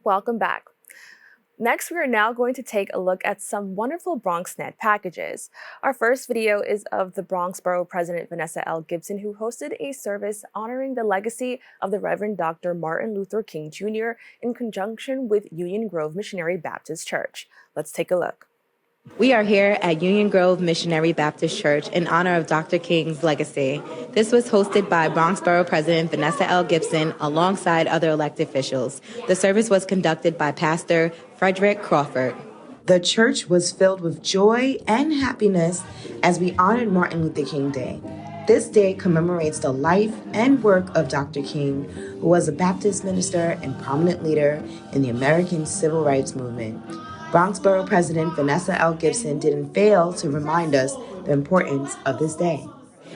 Welcome back. Next, we are now going to take a look at some wonderful BronxNet packages. Our first video is of the Bronx Borough President Vanessa L. Gibson, who hosted a service honoring the legacy of the Reverend Dr. Martin Luther King Jr. in conjunction with Union Grove Missionary Baptist Church. Let's take a look. We are here at Union Grove Missionary Baptist Church in honor of Dr. King's legacy. This was hosted by Bronx Borough President Vanessa L. Gibson alongside other elected officials. The service was conducted by Pastor Frederick Crawford. The church was filled with joy and happiness as we honored Martin Luther King Day. This day commemorates the life and work of Dr. King, who was a Baptist minister and prominent leader in the American Civil Rights Movement. Bronx Borough President Vanessa L. Gibson didn't fail to remind us the importance of this day.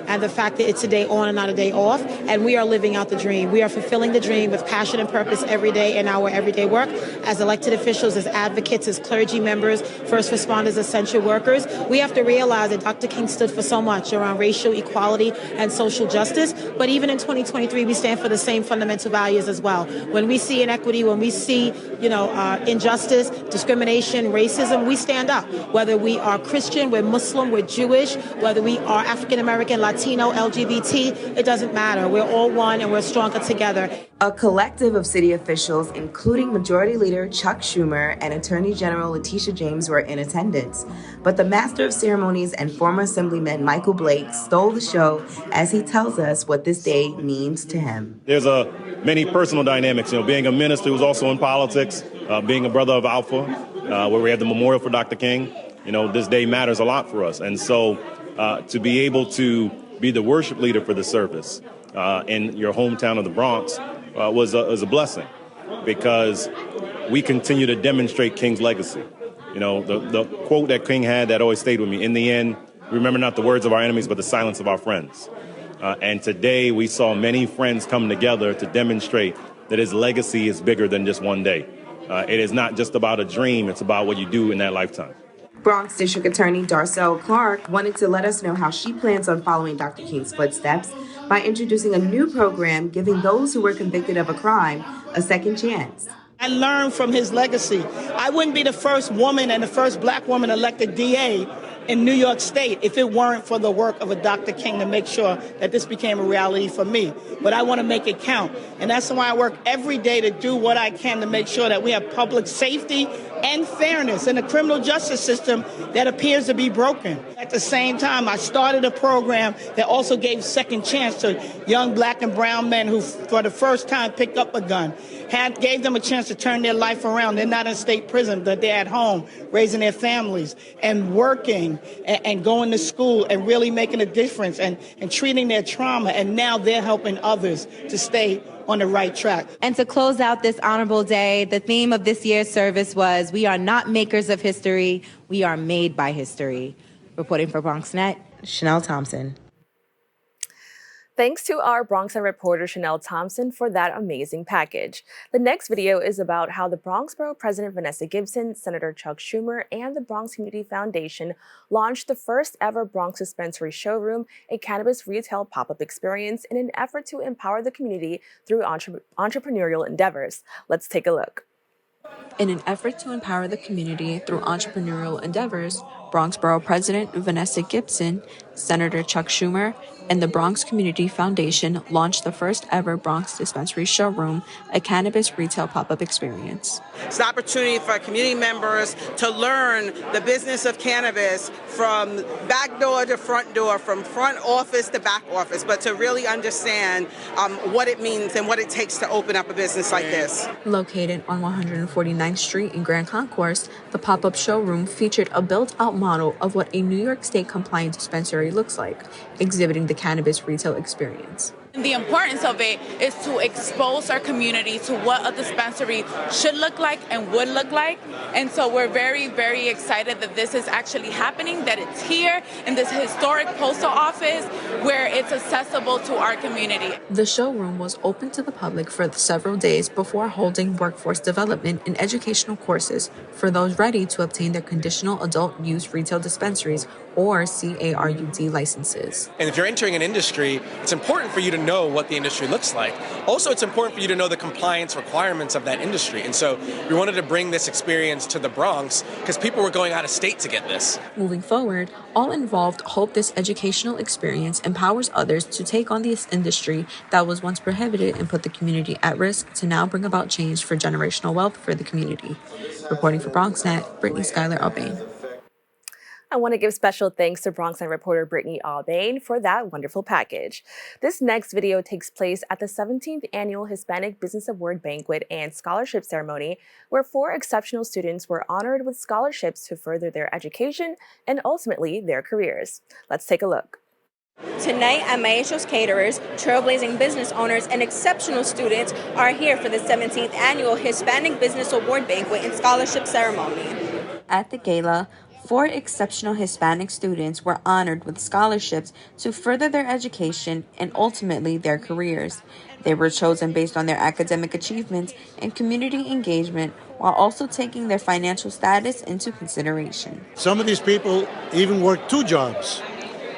And the fact that it's a day on and not a day off, and we are living out the dream. We are fulfilling the dream with passion and purpose every day in our everyday work as elected officials, as advocates, as clergy members, first responders, essential workers. We have to realize that Dr. King stood for so much around racial equality and social justice, but even in 2023, we stand for the same fundamental values as well. When we see inequity, when we see, injustice, discrimination, racism, we stand up. Whether we are Christian, we're Muslim, we're Jewish, whether we are African American, Latino, LGBT, it doesn't matter. We're all one and we're stronger together. A collective of city officials, including Majority Leader Chuck Schumer and Attorney General Letitia James, were in attendance. But the Master of Ceremonies and former Assemblyman Michael Blake stole the show as he tells us what this day means to him. There's many personal dynamics, being a minister who's also in politics, being a brother of Alpha, where we have the memorial for Dr. King. This day matters a lot for us. And so to be able to be the worship leader for the service in your hometown of the Bronx was a blessing, because we continue to demonstrate King's legacy. The quote that King had that always stayed with me: in the end, remember not the words of our enemies, but the silence of our friends. And today we saw many friends come together to demonstrate that his legacy is bigger than just one day. It is not just about a dream, it's about what you do in that lifetime. Bronx District Attorney Darcel Clark wanted to let us know how she plans on following Dr. King's footsteps by introducing a new program giving those who were convicted of a crime a second chance. I learned from his legacy. I wouldn't be the first woman and the first black woman elected DA in New York State if it weren't for the work of a Dr. King to make sure that this became a reality for me. But I want to make it count. And that's why I work every day to do what I can to make sure that we have public safety and fairness in a criminal justice system that appears to be broken. At the same time, I started a program that also gave second chance to young black and brown men who, for the first time, picked up a gun, gave them a chance to turn their life around. They're not in state prison, but they're at home raising their families and working and going to school and really making a difference and treating their trauma. And now they're helping others to stay on the right track. And to close out this honorable day, the theme of this year's service was, "We are not makers of history, we are made by history." Reporting for BronxNet, Chanel Thompson. Thanks to our BronxNet reporter Chanel Thompson for that amazing package. The next video is about how the Bronx Borough President Vanessa Gibson, Senator Chuck Schumer, and the Bronx Community Foundation launched the first ever Bronx Dispensary Showroom, a cannabis retail pop-up experience in an effort to empower the community through entrepreneurial endeavors. Let's take a look. In an effort to empower the community through entrepreneurial endeavors, Bronx Borough President Vanessa Gibson, Senator Chuck Schumer, and the Bronx Community Foundation launched the first ever Bronx Dispensary Showroom, a cannabis retail pop-up experience. It's an opportunity for community members to learn the business of cannabis from back door to front door, from front office to back office, but to really understand what it means and what it takes to open up a business like this. Located on 149th Street in Grand Concourse, the pop-up showroom featured a built-out model of what a New York State compliant dispensary looks like, exhibiting the cannabis retail experience. The importance of it is to expose our community to what a dispensary should look like and would look like. And so we're very, very excited that this is actually happening, that it's here in this historic postal office where it's accessible to our community. The showroom was open to the public for several days before holding workforce development and educational courses for those ready to obtain their conditional adult use retail dispensaries or CARUD licenses. And if you're entering an industry, it's important for you to know what the industry looks like. Also, it's important for you to know the compliance requirements of that industry. And so we wanted to bring this experience to the Bronx because people were going out of state to get this. Moving forward, all involved hope this educational experience empowers others to take on this industry that was once prohibited and put the community at risk to now bring about change for generational wealth for the community. Reporting for BronxNet, Brittany Schuyler Alleyne. I want to give special thanks to BronxNet reporter Brittany Alleyne for that wonderful package. This next video takes place at the 17th Annual Hispanic Business Award Banquet and Scholarship Ceremony, where 4 exceptional students were honored with scholarships to further their education and ultimately their careers. Let's take a look. Tonight at Maestros Caterers, trailblazing business owners and exceptional students are here for the 17th Annual Hispanic Business Award Banquet and Scholarship Ceremony. At the gala, 4 exceptional Hispanic students were honored with scholarships to further their education and ultimately their careers. They were chosen based on their academic achievements and community engagement while also taking their financial status into consideration. Some of these people even work 2 jobs,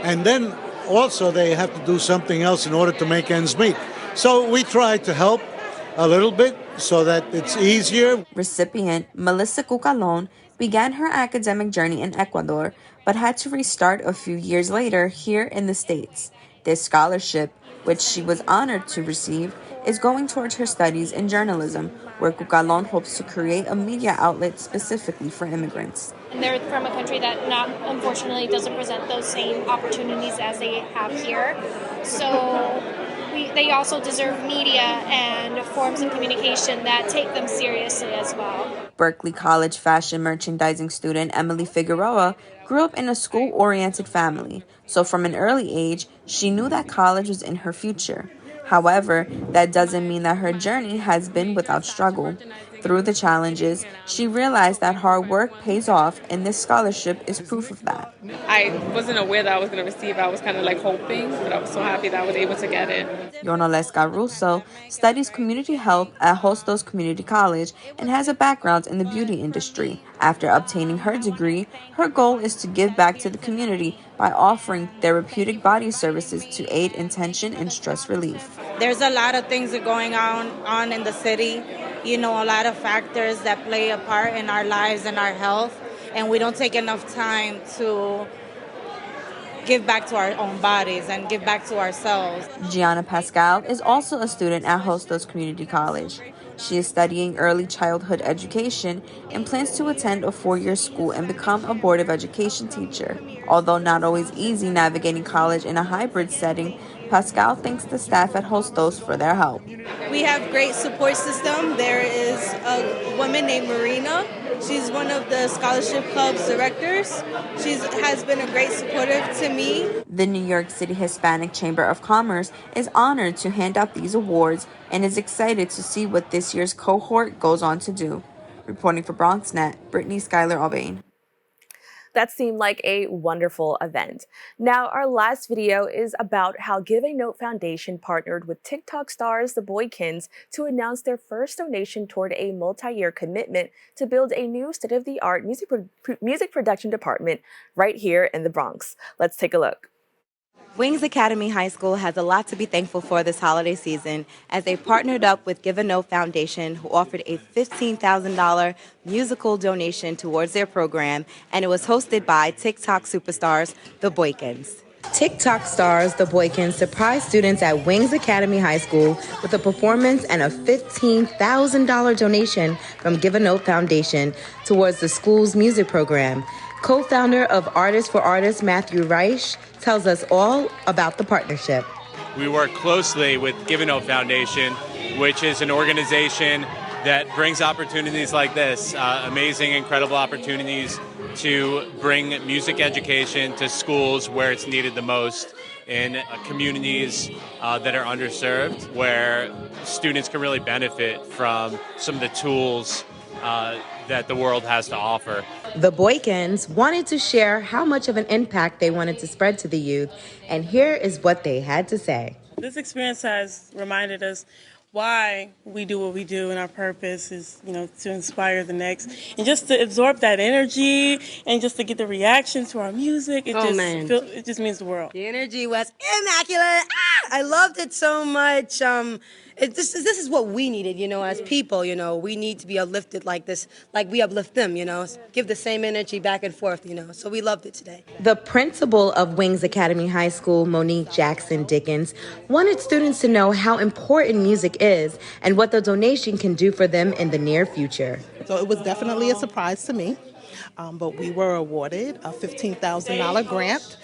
and then also they have to do something else in order to make ends meet. So we try to help a little bit so that it's easier. Recipient Melissa Cucalon began her academic journey in Ecuador, but had to restart a few years later here in the States. This scholarship, which she was honored to receive, is going towards her studies in journalism, where Cucalon hopes to create a media outlet specifically for immigrants. And they're from a country that unfortunately doesn't present those same opportunities as they have here. So they also deserve media and forms of communication that take them seriously as well. Berkeley College fashion merchandising student Emily Figueroa grew up in a school-oriented family, so from an early age, she knew that college was in her future. However, that doesn't mean that her journey has been without struggle. Through the challenges, she realized that hard work pays off, and this scholarship is proof of that. I wasn't aware that I was going to receive. I was kind of like hoping, but I was so happy that I was able to get it. Yonoleska Russo studies community health at Hostos Community College and has a background in the beauty industry. After obtaining her degree, her goal is to give back to the community by offering therapeutic body services to aid in tension and stress relief. There's a lot of things that are going on in the city. You know, a lot of factors that play a part in our lives and our health, and we don't take enough time to give back to our own bodies and give back to ourselves. Gianna Pascal is also a student at Hostos Community College. She is studying early childhood education and plans to attend a 4-year school and become a Board of Education teacher. Although not always easy navigating college in a hybrid setting, Pascal thanks the staff at Hostos for their help. We have great support system. There is a woman named Marina. She's one of the Scholarship Club's directors. She has been a great supporter to me. The New York City Hispanic Chamber of Commerce is honored to hand out these awards and is excited to see what this year's cohort goes on to do. Reporting for BronxNet, Brittany Schuyler Alleyne. That seemed like a wonderful event. Now, our last video is about how Give a Note Foundation partnered with TikTok stars The Boykins to announce their first donation toward a multi-year commitment to build a new state-of-the-art music production department right here in the Bronx. Let's take a look. Wings Academy High School has a lot to be thankful for this holiday season as they partnered up with Give a Note Foundation, who offered a $15,000 musical donation towards their program, and it was hosted by TikTok superstars The Boykins. TikTok stars The Boykins surprised students at Wings Academy High School with a performance and a $15,000 donation from Give a Note Foundation towards the school's music program. Co-founder of Artists for Artists, Matthew Reich, tells us all about the partnership. We work closely with Kibin Alleyne Foundation, which is an organization that brings opportunities like this, amazing, incredible opportunities to bring music education to schools where it's needed the most, in communities that are underserved, where students can really benefit from some of the tools that the world has to offer. The Boykins wanted to share how much of an impact they wanted to spread to the youth, and here is what they had to say. This experience has reminded us why we do what we do, and our purpose is, to inspire the next, and just to absorb that energy, and just to get the reaction to our music. It just means the world. The energy was immaculate. I loved it so much. This is what we needed, as people. We need to be uplifted like this, like we uplift them. Give the same energy back and forth. So we loved it today. The principal of Wings Academy High School, Monique Jackson Dickens, wanted students to know how important music is and what the donation can do for them in the near future. So it was definitely a surprise to me. But we were awarded a $15,000 grant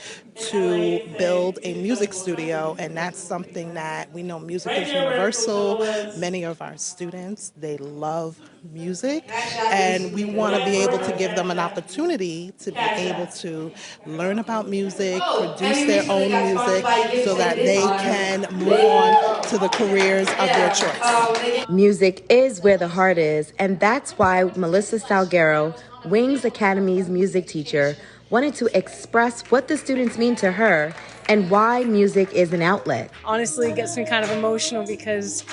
to build a music studio, and that's something that we know music is universal. Many of our students, they love music, and we want to be able to give them an opportunity to be able to learn about music, produce their own music, so that they can move on to the careers of their choice. Music is where the heart is, and that's why Melissa Salguero, Wings Academy's music teacher, wanted to express what the students mean to her and why music is an outlet. Honestly, it gets me kind of emotional because,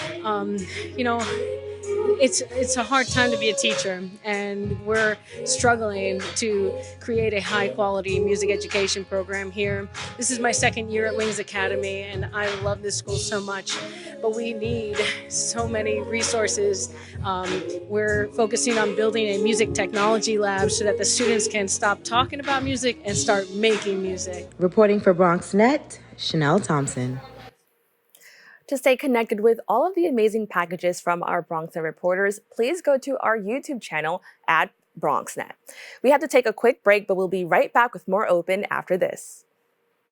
it's a hard time to be a teacher, and we're struggling to create a high-quality music education program here. This is my second year at Wings Academy, and I love this school so much, but we need so many resources. We're focusing on building a music technology lab so that the students can stop talking about music and start making music. Reporting for BronxNet, Chanel Thompson. To stay connected with all of the amazing packages from our BronxNet reporters, please go to our YouTube channel at BronxNet. We have to take a quick break, but we'll be right back with more Open after this.